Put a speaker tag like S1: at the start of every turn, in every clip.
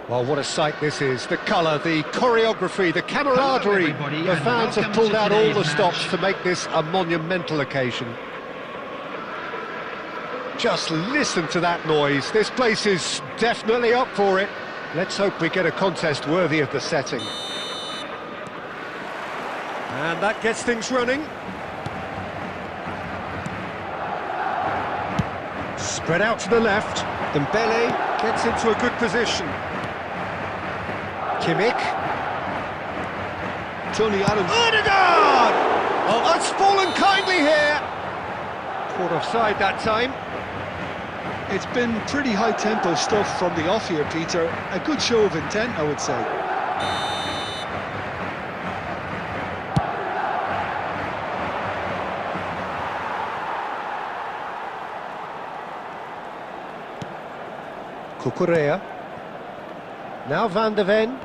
S1: Well, what a sight this is. The colour, the choreography, the camaraderie. The fans have pulled out all the stops to make this a monumental occasion. Just listen to that noise. This place is definitely up for it. Let's hope we get a contest worthy of the setting. And that gets things running. Spread out to the left. Dembele gets into a good position. Kimmich. Tony Adams. Odegaard! Oh, that's fallen kindly here. Caught offside that time.
S2: It's been pretty high-tempo stuff from the off here, Peter. A good show of intent, I would say.
S1: Cucurella. Now Van de Ven.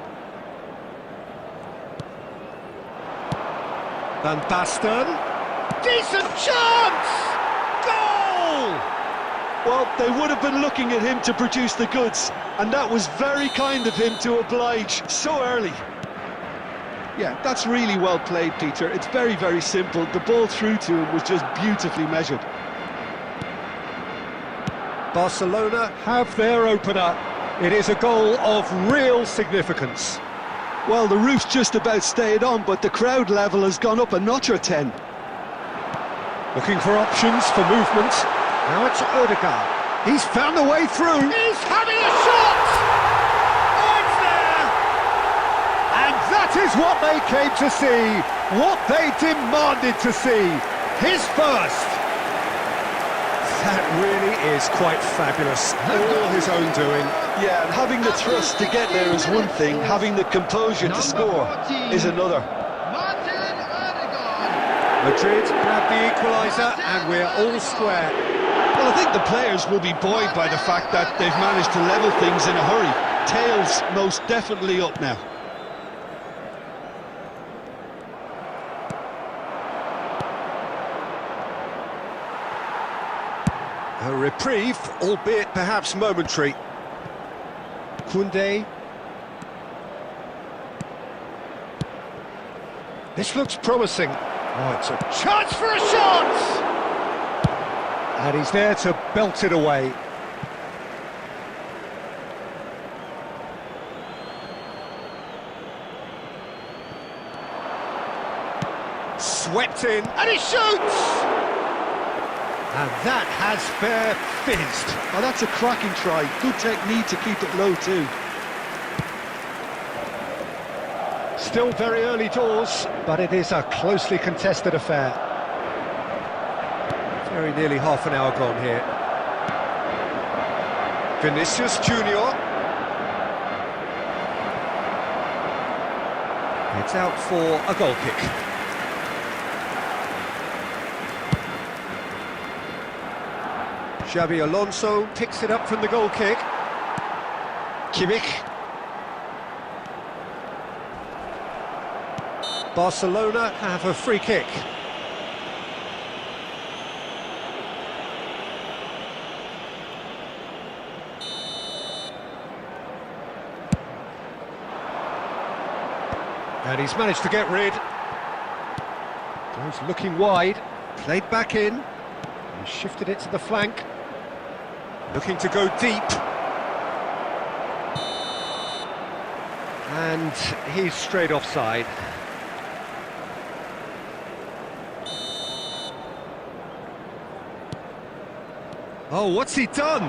S1: Van Basten. Decent chance! Goal!
S2: Well, they would have been looking at him to produce the goods, and that was very kind of him to oblige so early. Yeah, that's really well played, Peter. It's very, very simple. The ball through to him was just beautifully measured.
S1: Barcelona have their opener. It is a goal of real significance.
S2: Well, the roof's just about stayed on, but the crowd level has gone up a notch or 10.
S1: Looking for options for movement. Now it's Odegaard. He's found a way through. He's having a shot! Oh, it's there! And that is what they came to see. What they demanded to see. His first. That really is quite fabulous. All his own doing.
S2: Yeah, and having the thrust to get there is one thing. Having the composure to score is another.
S1: Madrid grab the equaliser and we're all square.
S2: Well, I think the players will be buoyed by the fact that they've managed to level things in a hurry. Tails most definitely up now.
S1: A reprieve, albeit perhaps momentary. Koundé. This looks promising. Oh, it's a chance for a shot! And he's there to belt it away. Swept in, and he shoots! And that has fair fizzed.
S2: Oh, that's a cracking try. Good technique to keep it low too.
S1: Still very early doors, but it is a closely contested affair. Very nearly half an hour gone here. Vinicius Junior. It's out for a goal kick. Xabi Alonso picks it up from the goal kick. Kimmich. Barcelona have a free kick. And he's managed to get rid. Goes looking wide, played back in, and shifted it to the flank. Looking to go deep. And he's straight offside. Oh, what's he done?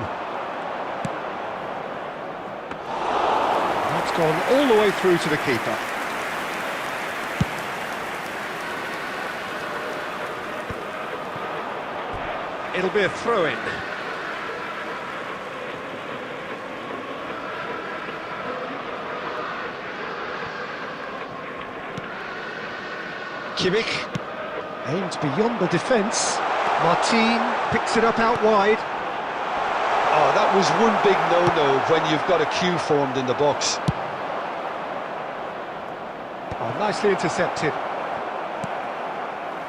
S1: That's gone all the way through to the keeper. It'll be a throw-in. Kimmich aimed beyond the defence. Martin picks it up out wide.
S2: Oh, that was one big no-no when you've got a queue formed in the box.
S1: Oh, nicely intercepted.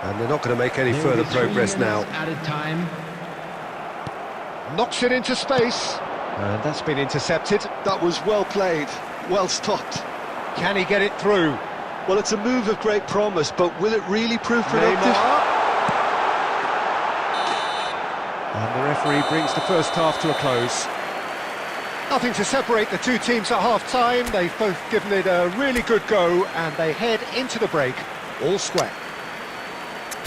S1: And they're not going to make any further progress now.
S3: Added time.
S1: Knocks it into space. And that's been intercepted.
S2: That was well played, well stopped.
S1: Can he get it through?
S2: Well, it's a move of great promise, but will it really prove productive?
S1: And the referee brings the first half to a close. Nothing to separate the two teams at half-time. They've both given it a really good go, and they head into the break all square.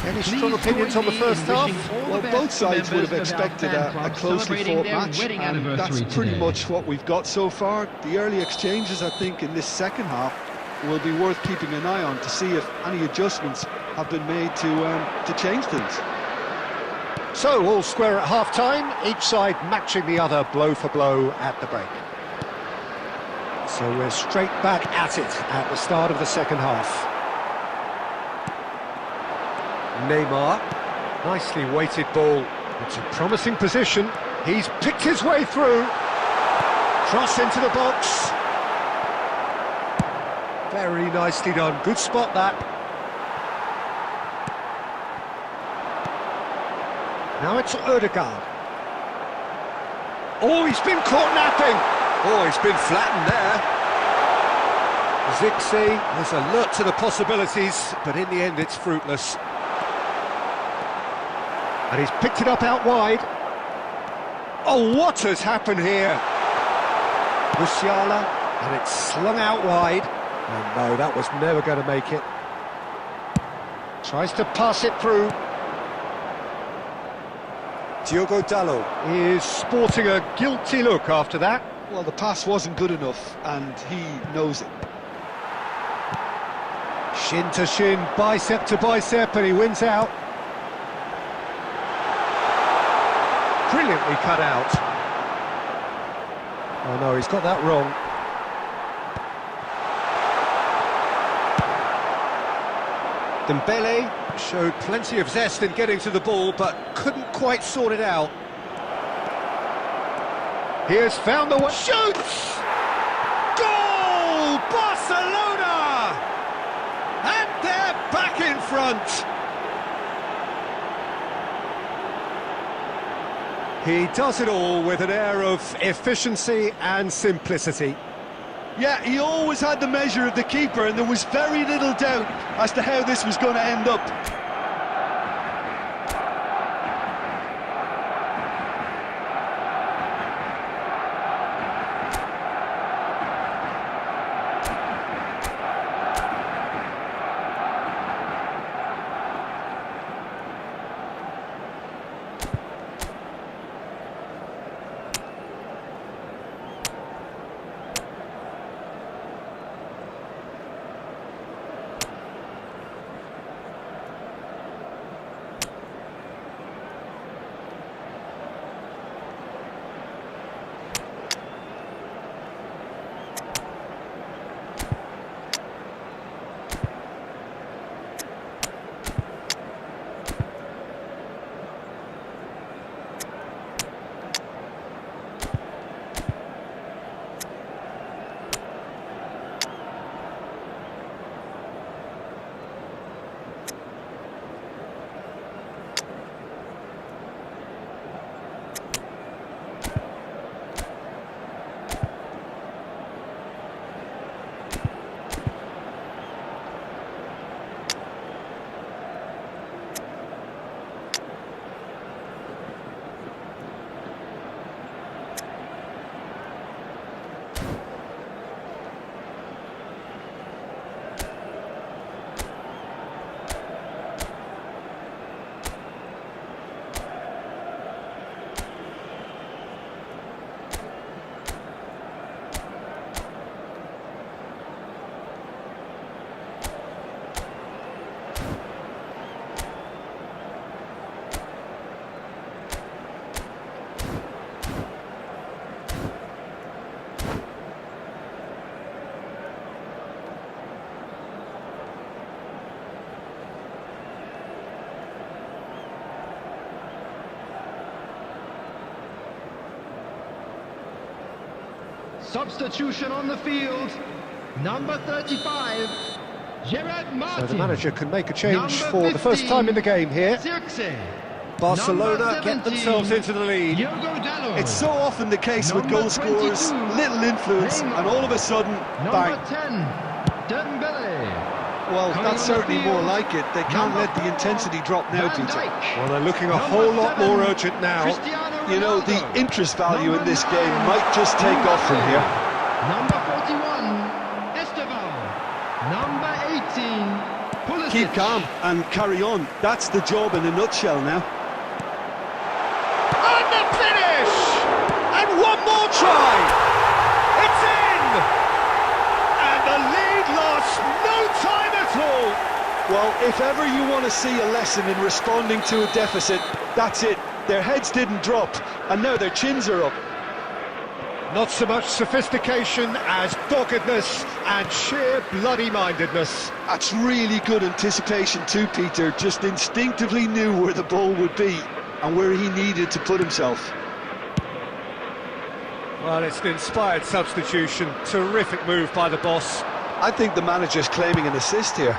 S1: Any strong opinions on the first half?
S2: Well, both sides would have expected a closely fought match, and that's pretty much what we've got so far. The early exchanges, I think, in this second half will be worth keeping an eye on to see if any adjustments have been made to change things.
S1: So, all square at half-time, each side matching the other blow for blow at the break. So we're straight back at it at the start of the second half. Neymar, nicely weighted ball. It's a promising position. He's picked his way through. Cross into the box. Very nicely done. Good spot, that. Now it's Ødegaard. Oh, he's been caught napping. Oh, he's been flattened there. Zixi is alert to the possibilities, but in the end it's fruitless. And he's picked it up out wide. Oh, what has happened here? Musiala, and it's slung out wide. Oh no, that was never going to make it. Tries to pass it through. Diogo Dalot is sporting a guilty look after that.
S2: Well, the pass wasn't good enough, and he knows it.
S1: Shin to shin, bicep to bicep, and he wins out. Brilliantly cut out. Oh no, he's got that wrong. Dembele showed plenty of zest in getting to the ball, but couldn't quite sort it out. He has found the way. Shoots! Goal! Barcelona! And they're back in front. He does it all with an air of efficiency and simplicity.
S2: Yeah, he always had the measure of the keeper, and there was very little doubt as to how this was going to end up.
S3: Substitution on the field, number 35, Gerard Martin.
S1: So the manager can make a change
S3: Number
S1: for
S3: 15,
S1: the first time in the game here.
S3: Zirkzee.
S1: Barcelona
S3: Number
S1: get
S3: 17,
S1: themselves into the lead.
S3: Diogo Dalot.
S2: It's so often the case with
S3: Number
S2: goal scorers,
S3: 22,
S2: little influence,
S3: Neymar.
S2: and all of a sudden,
S3: Number
S2: bang.
S3: 10, Dembele.
S2: Well,
S3: Coming
S2: that's
S3: on the
S2: certainly more
S3: field,
S2: like it. They can't
S3: number
S2: let the
S3: 4,
S2: intensity drop now,
S3: Van
S2: Peter.
S3: Dijk.
S1: Well, they're looking a
S3: Number
S1: whole lot
S3: 7,
S1: more urgent now.
S3: Cristiano
S2: You know, the
S3: Ronaldo.
S2: interest value in
S3: Number
S2: this
S3: 9,
S2: game might just take off from
S3: Mbappe.
S2: here.
S3: Number 41, Esteban. Number 18, Pulisic.
S2: Keep calm and carry on. That's the job in a nutshell now.
S1: And the finish! And one more try! It's in! And the lead lost no time at all!
S2: Well, if ever you want to see a lesson in responding to a deficit, that's it. Their heads didn't drop, and now their chins are up.
S1: Not so much sophistication as doggedness and sheer bloody-mindedness.
S2: That's really good anticipation too, Peter. Just instinctively knew where the ball would be and where he needed to put himself.
S1: Well, it's an inspired substitution. Terrific move by the boss.
S2: I think the manager's claiming an assist here.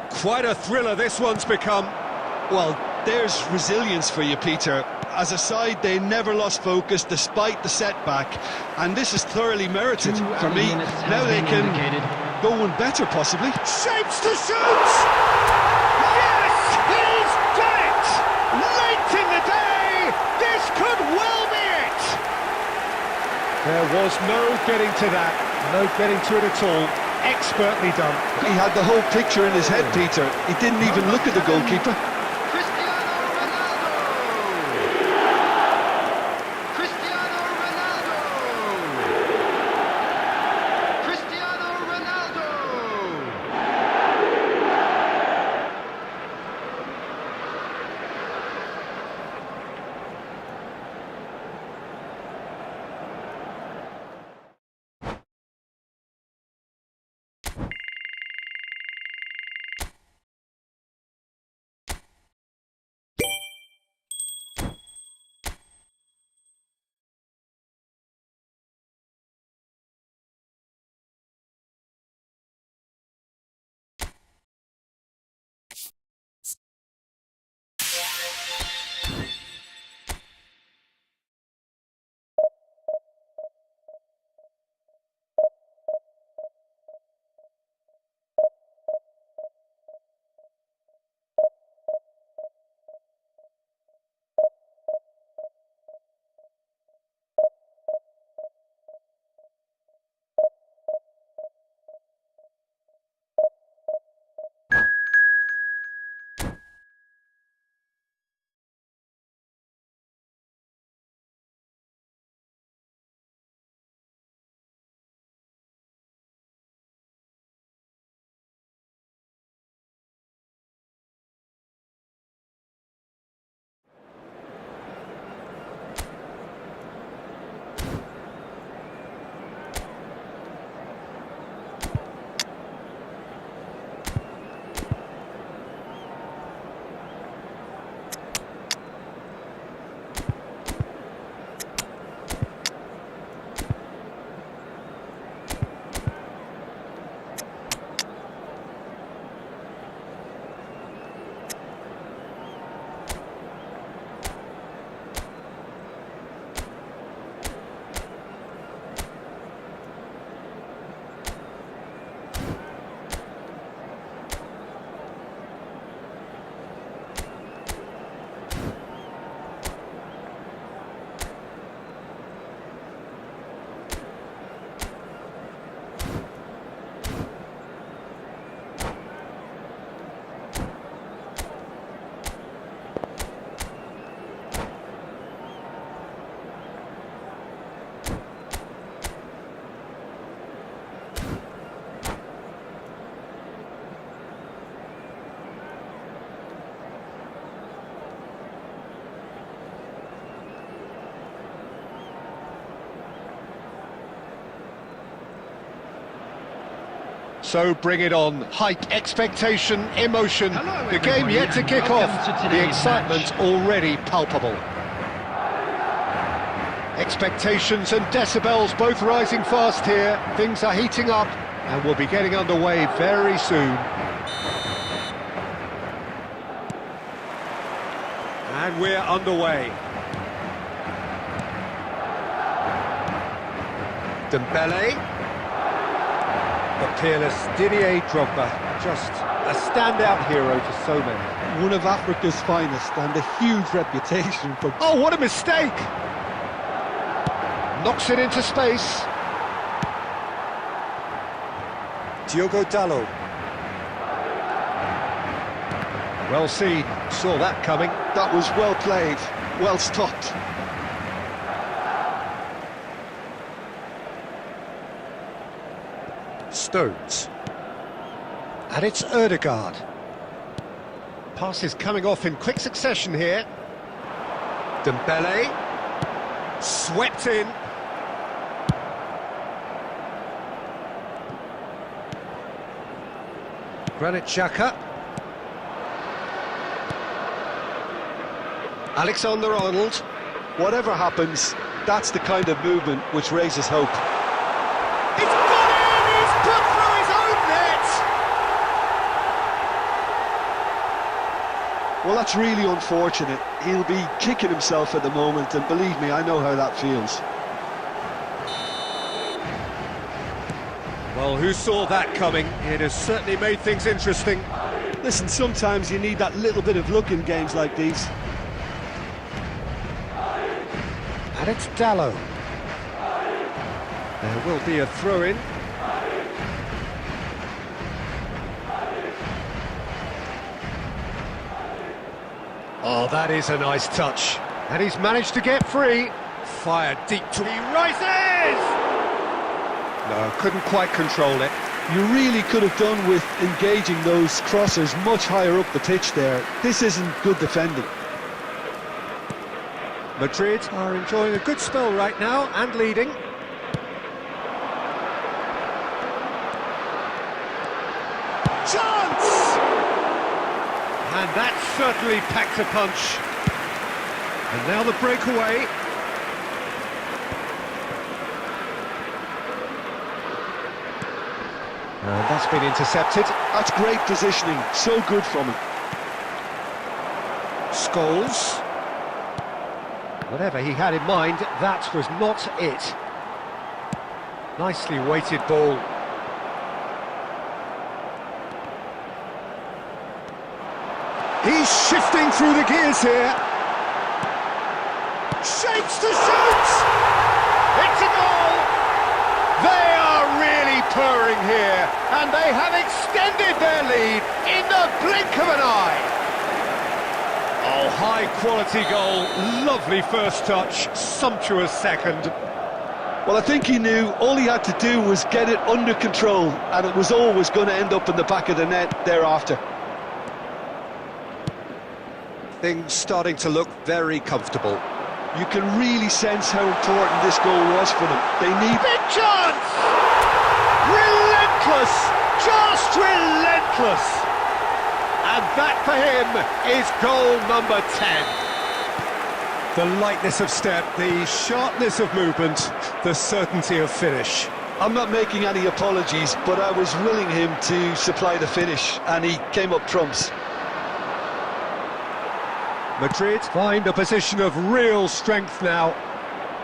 S1: Quite a thriller this one's become.
S2: Well, there's resilience for you, Peter. As a side, they never lost focus despite the setback, and this is thoroughly merited for me. Now they can go one better, possibly.
S1: Shapes to shoot! Yes, he's done it! Late in the day, this could well be it! There was no getting to that, no getting to it at all. Expertly done.
S2: He had the whole picture in his head, Peter. He didn't even look at the goalkeeper.
S3: Cristiano Ronaldo. Cristiano Ronaldo. Cristiano Ronaldo.
S1: So bring it on. Hype, expectation, emotion.
S3: Hello,
S1: The game
S3: everybody,
S1: yet to
S3: and
S1: kick
S3: welcome
S1: off.
S3: to
S1: The
S3: today's
S1: excitement already palpable. Expectations and decibels both rising fast here. Things are heating up and we'll be getting underway very soon. And and we're underway. Dembele. The peerless Didier Drogba, just a standout hero to so many.
S2: One of Africa's finest and a huge reputation for...
S1: Oh, what a mistake! Knocks it into space. Diogo Dalot. Well seen, saw that coming.
S2: That was well played, well stopped.
S1: Stones. And it's Ødegaard. Pass is coming off in quick succession here. Dembele. Swept in. Granit Xhaka. Alexander-Arnold.
S2: Whatever happens, that's the kind of movement which raises hope.
S1: It's gone in! He's put through his own net!
S2: Well, that's really unfortunate. He'll be kicking himself at the moment, and believe me, I know how that feels.
S1: Well, who saw that coming? It has certainly made things interesting.
S2: Listen, sometimes you need that little bit of luck in games like these.
S1: And it's Dalot. There will be a throw-in. Oh, that is a nice touch. And he's managed to get free. Fired deep to... He rises! No, couldn't quite control it.
S2: You really could have done with engaging those crossers much higher up the pitch there. This isn't good defending.
S1: Madrid are enjoying a good spell right now and leading. Chance! And that certainly packed a punch. And now the breakaway. And that's been intercepted.
S2: That's great positioning, so good from him.
S1: Scholes. Whatever he had in mind, that was not it. Nicely weighted ball. He's shifting through the gears here. Shapes to shoot! It's a goal! They are really purring here, and they have extended their lead in the blink of an eye. Oh, high-quality goal, lovely first touch, sumptuous second.
S2: Well, I think he knew all he had to do was get it under control, and it was always going to end up in the back of the net thereafter.
S1: Things starting to look very comfortable.
S2: You can really sense how important this goal was for them. They need...
S1: Big chance! Relentless! Just relentless! And that for him is goal number 10. The lightness of step, the sharpness of movement, the certainty of finish.
S2: I'm not making any apologies, but I was willing him to supply the finish, and he came up trumps.
S1: Madrid find a position of real strength now.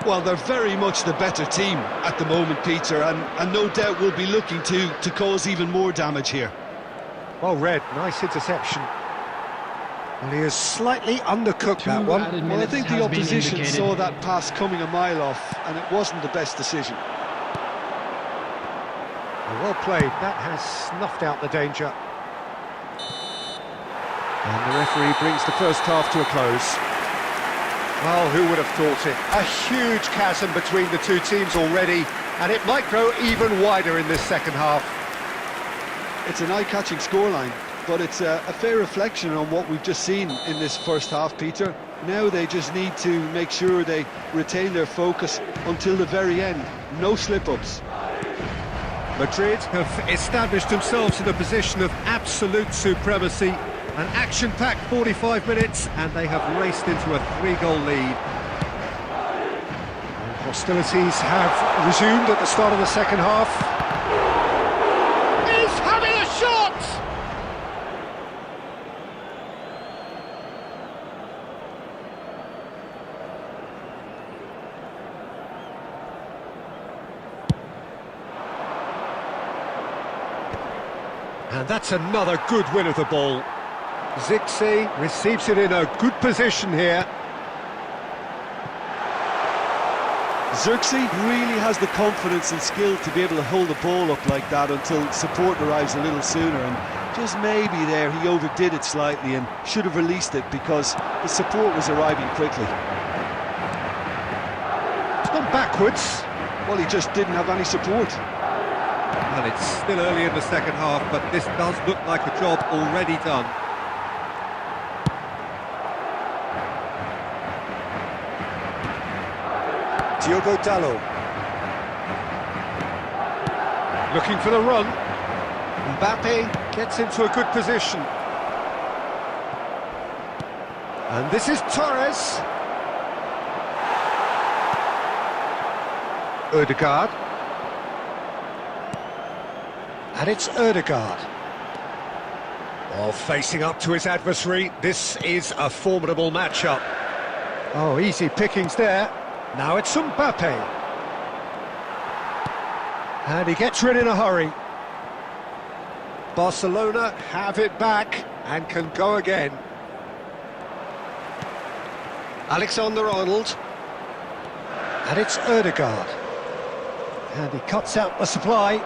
S2: Well, they're very much the better team at the moment, Peter, and no doubt will be looking to cause even more damage here.
S1: Well read, nice interception. And he has slightly undercooked that one.
S2: Well, I think the opposition saw that pass coming a mile off, and it wasn't the best decision.
S1: Well played, that has snuffed out the danger. And the referee brings the first half to a close. Well, who would have thought it? A huge chasm between the two teams already, and it might grow even wider in this second half.
S2: It's an eye-catching scoreline, but it's a fair reflection on what we've just seen in this first half, Peter. Now they just need to make sure they retain their focus until the very end. No slip-ups.
S1: Madrid have established themselves in a position of absolute supremacy. An action-packed 45 minutes, and they have raced into a 3-goal lead. And hostilities have resumed at the start of the second half. He's having a shot! And that's another good win of the ball. Zixi receives it in a good position here.
S2: Xerxes really has the confidence and skill to be able to hold the ball up like that until support arrives a little sooner, and just maybe there he overdid it slightly and should have released it because the support was arriving quickly.
S1: It's gone backwards.
S2: Well, he just didn't have any support.
S1: Well, it's still early in the second half, but this does look like a job already done. Diogo Dalot. Looking for the run. Mbappe gets into a good position. And this is Torres. Ødegaard. And it's Ødegaard. Well, facing up to his adversary, this is a formidable matchup. Oh, easy pickings there. Now it's Mbappe. And he gets rid in a hurry. Barcelona have it back and can go again. Alexander-Arnold. And it's Ødegaard. And he cuts out the supply.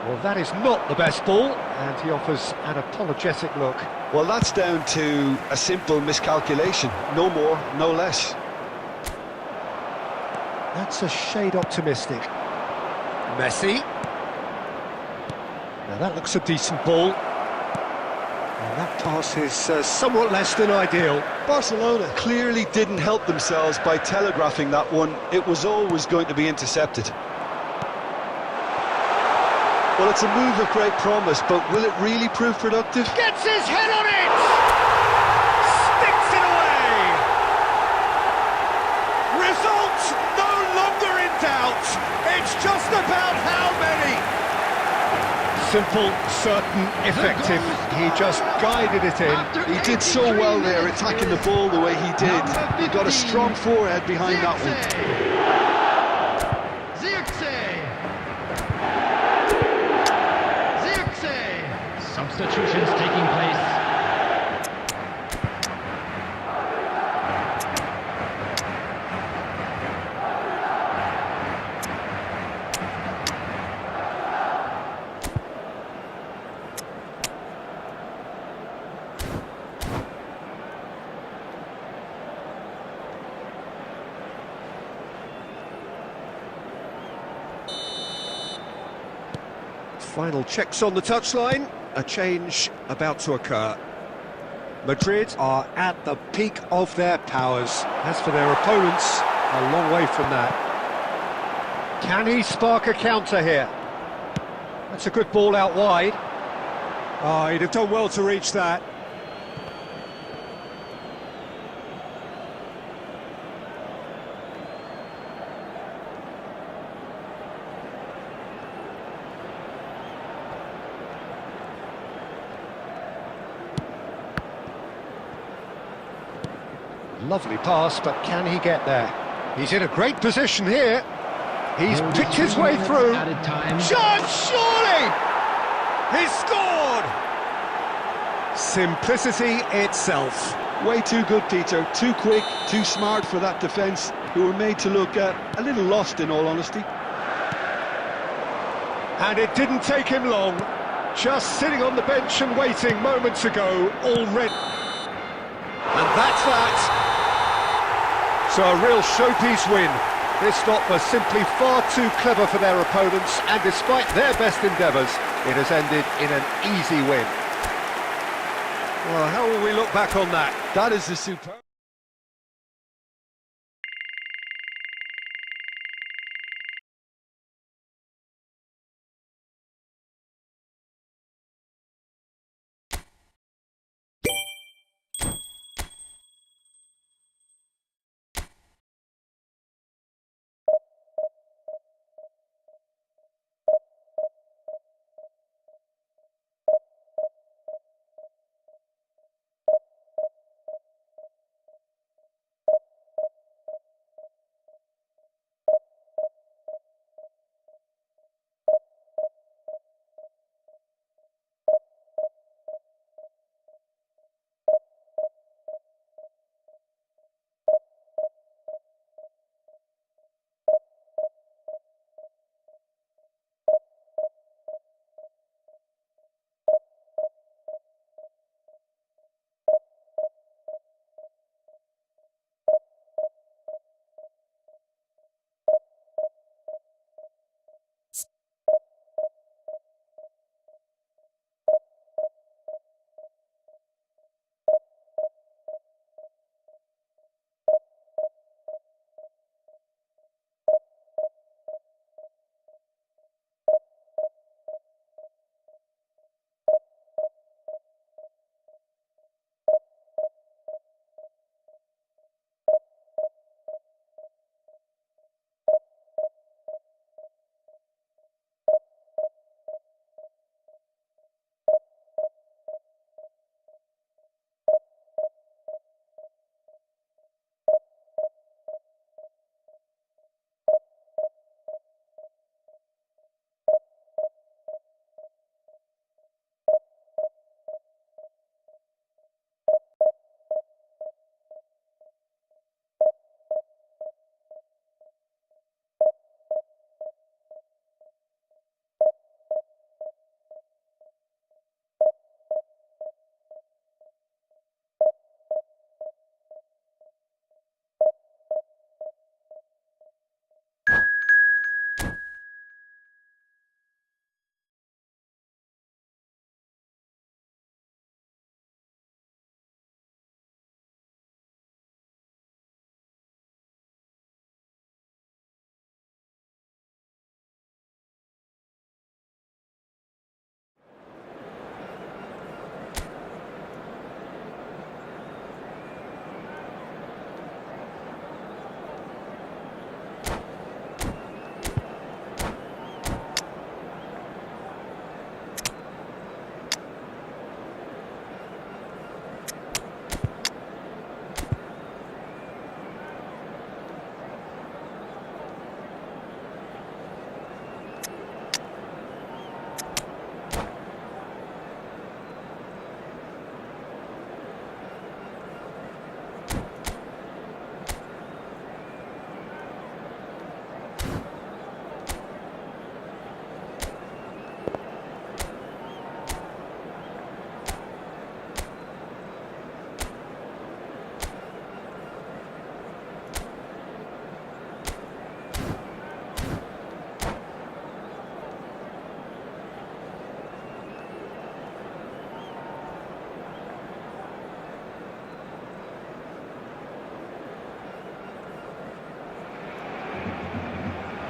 S1: Well, that is not the best ball, and he offers an apologetic look.
S2: Well, that's down to a simple miscalculation. No more, no less.
S1: That's a shade optimistic. Messi. Now that looks a decent ball. And that pass is somewhat less than ideal.
S2: Barcelona clearly didn't help themselves by telegraphing that one. It was always going to be intercepted. Well, it's a move of great promise, but will it really prove productive?
S1: Gets his head on it! Sticks it away! Result no longer in doubt. It's just about how many. Simple, certain, effective. He just guided it in.
S2: He did so well there, attacking the ball the way he did. He got a strong forehead behind that one.
S3: Substitutions taking place.
S1: Final checks on the touchline. A change about to occur. Madrid are at the peak of their powers. As for their opponents, a long way from that. Can he spark a counter here? That's a good ball out wide. Oh, he'd have done well to reach that. Lovely pass, but can he get there? He's in a great position here. He's picked his way through. Shot, surely! He's scored! Simplicity itself.
S2: Way too good, Peter. Too quick, too smart for that defence, who were made to look a little lost, in all honesty.
S1: And it didn't take him long. Just sitting on the bench and waiting moments ago, already. And that's that. So a real showpiece win. This stop was simply far too clever for their opponents, and despite their best endeavours, it has ended in an easy win. Well, how will we look back on that?
S2: That is a superb...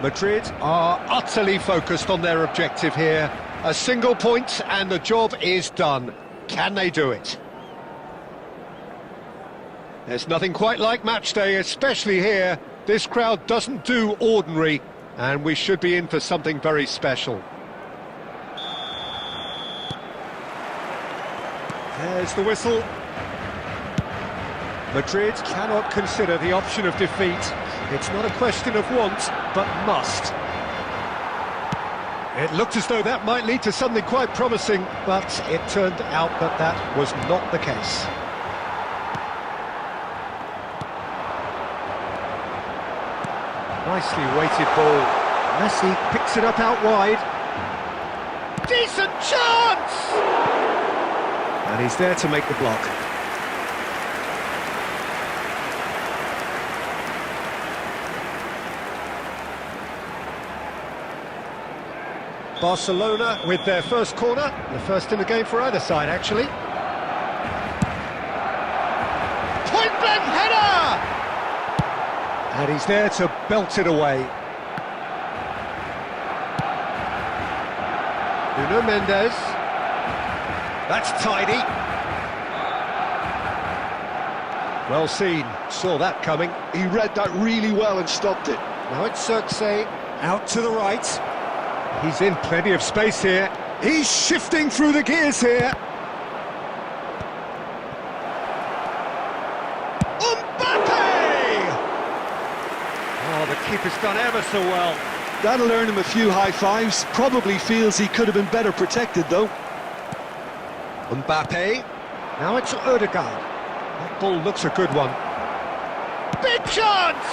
S1: Madrid are utterly focused on their objective here. A single point and the job is done. Can they do it? There's nothing quite like match day, especially here. This crowd doesn't do ordinary, and we should be in for something very special. There's the whistle. Madrid cannot consider the option of defeat. It's not a question of want, but must. It looked as though that might lead to something quite promising, but it turned out that that was not the case. Nicely weighted ball. Messi picks it up out wide. Decent chance! And he's there to make the block. Barcelona with their first corner, the first in the game for either side, actually. Point-blank header! And he's there to belt it away. Nuno Mendes. That's tidy. Well seen, saw that coming.
S2: He read that really well and stopped it.
S1: Now it's Xerxes, out to the right. He's in plenty of space here. He's shifting through the gears here. Mbappe! Oh, the keeper's done ever so well.
S2: That'll earn him a few high fives. Probably feels he could have been better protected, though.
S1: Mbappe. Now it's Ødegaard. That ball looks a good one. Big chance!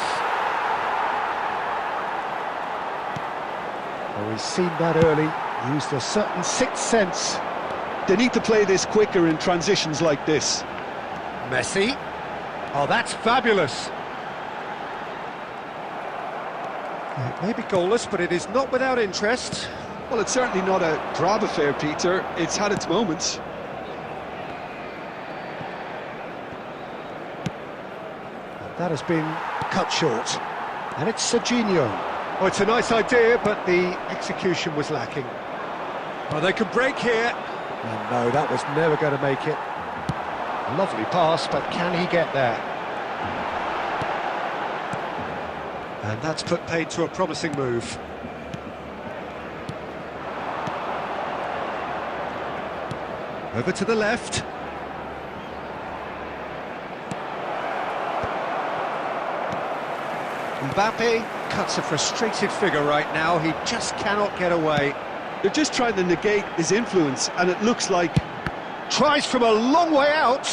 S1: Oh, he's seen that early. Used a certain sixth sense.
S2: They need to play this quicker in transitions like this.
S1: Messi. Oh, that's fabulous. It may be goalless, but it is not without interest.
S2: Well, it's certainly not a drab affair, Peter. It's had its moments.
S1: That has been cut short. And it's Serginho. Oh, it's a nice idea, but the execution was lacking. Oh, they can break here. And no, that was never going to make it. Lovely pass, but can he get there? And that's put paid to a promising move. Over to the left. Mbappe cuts a frustrated figure right now. He just cannot get away.
S2: They're just trying to negate his influence, and it looks like...
S1: Tries from a long way out.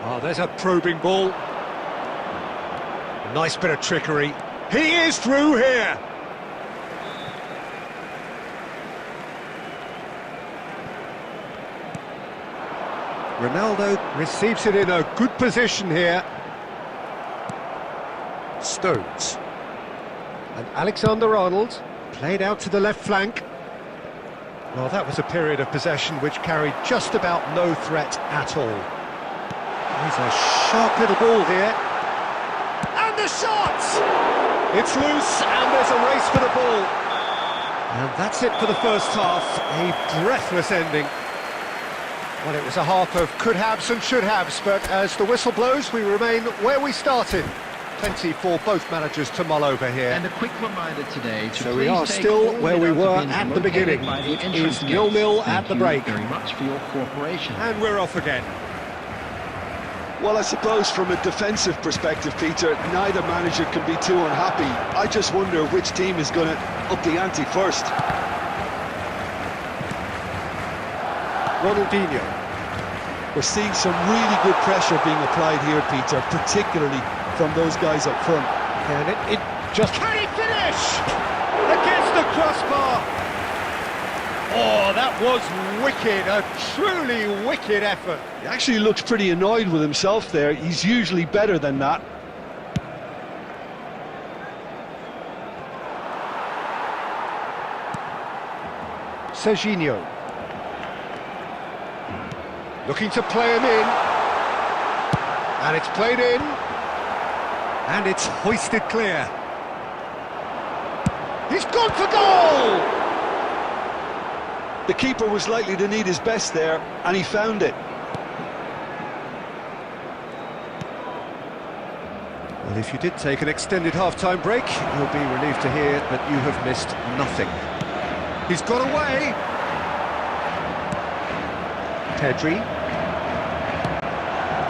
S1: Oh, there's a probing ball. A nice bit of trickery. He is through here. Ronaldo receives it in a good position here. Stones. And Alexander-Arnold played out to the left flank. Well, that was a period of possession which carried just about no threat at all. There's a sharp little ball here. And the shot! It's loose, and there's a race for the ball. And that's it for the first half. A breathless ending. Well, it was a half of could-haves and should-haves, but as the whistle blows, we remain where we started. Plenty for both managers to mull over here.
S3: And a quick reminder today to
S1: so we are still where we were at the beginning. It is 0-0 at the break.
S3: Thank you very much for your cooperation.
S1: And we're off again.
S2: Well, I suppose from a defensive perspective, Peter, neither manager can be too unhappy. I just wonder which team is going to up the ante first.
S1: Ronaldinho.
S2: We're seeing some really good pressure being applied here, Peter, particularly from those guys up front.
S1: And it just... Can he finish? Against the crossbar! Oh, that was wicked, a truly wicked effort.
S2: He actually looks pretty annoyed with himself there. He's usually better than that.
S1: Serginho. Looking to play him in. And it's played in. And it's hoisted clear. He's gone for goal!
S2: The keeper was likely to need his best there, and he found it.
S1: Well, if you did take an extended half-time break, you'll be relieved to hear that you have missed nothing. He's got away! Pedri.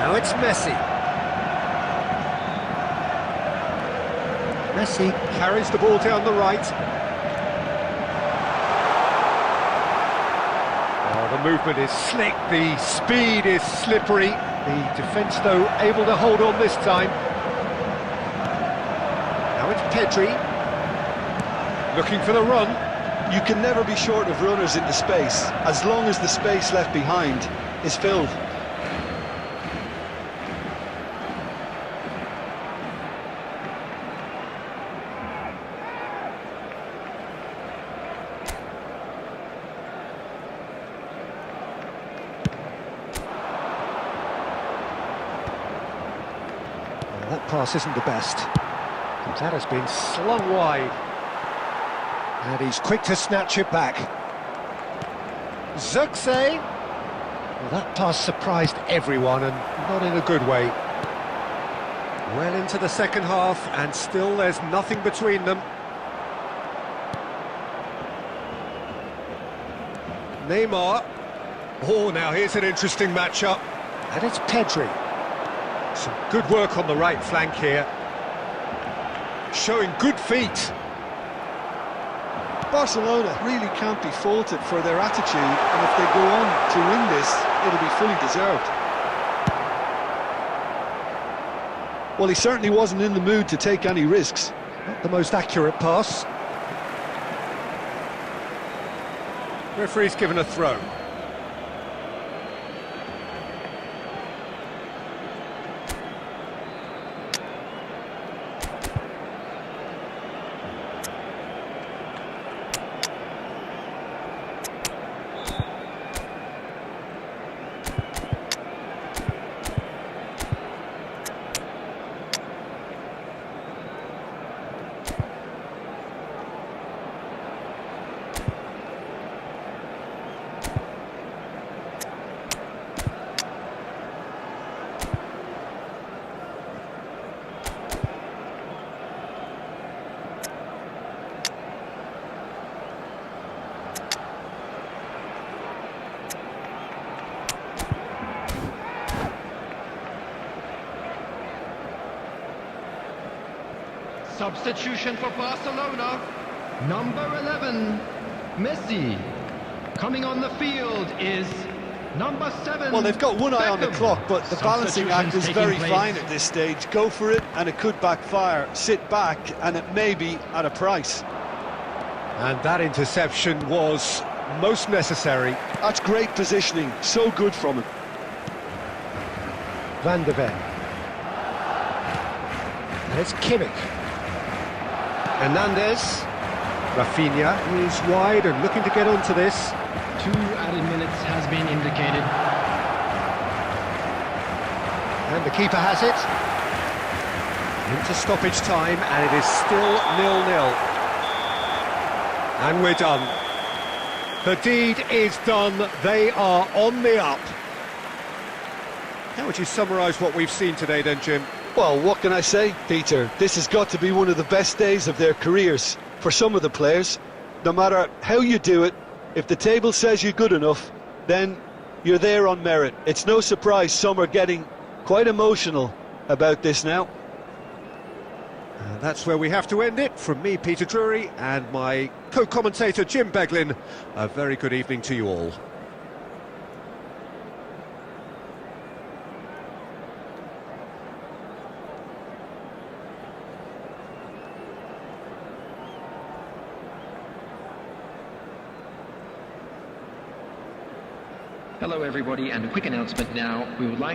S1: Now it's Messi. Messi carries the ball down the right. Oh, the movement is slick, the speed is slippery. The defence, though, able to hold on this time. Now it's Pedri. Looking for the run.
S2: You can never be short of runners into space, as long as the space left behind is filled.
S1: That pass isn't the best. But that has been slung wide. And he's quick to snatch it back. Zirkzee. Well, that pass surprised everyone, and not in a good way. Well into the second half, and still there's nothing between them. Neymar. Oh, now here's an interesting matchup. And it's Pedri. Some good work on the right flank here. Showing good feet.
S2: Barcelona really can't be faulted for their attitude, and if they go on to win this, it'll be fully deserved. Well, he certainly wasn't in the mood to take any risks.
S1: Not the most accurate pass. Referee's given a throw.
S3: Substitution for Barcelona. Number 11, Messi. Coming on the field is number 7.
S2: Well, they've got one eye on the clock, but the balancing act is very fine at this stage. Go for it, and it could backfire. Sit back, and it may be at a price.
S1: And that interception was most necessary.
S2: That's great positioning. So good from him.
S1: Van de Ven. And it's Kimmich. Hernandez. Rafinha is wide and looking to get onto this.
S3: 2 added minutes has been indicated.
S1: And the keeper has it. Into stoppage time, and it is still 0-0. And we're done. The deed is done. They are on the up. How would you summarise what we've seen today then, Jim?
S2: Well, what can I say, Peter? This has got to be one of the best days of their careers for some of the players. No matter how you do it, if the table says you're good enough, then you're there on merit. It's no surprise some are getting quite emotional about this now.
S1: And that's where we have to end it. From me, Peter Drury, and my co-commentator, Jim Beglin, a very good evening to you all.
S4: Hello everybody, and a quick announcement now. We would like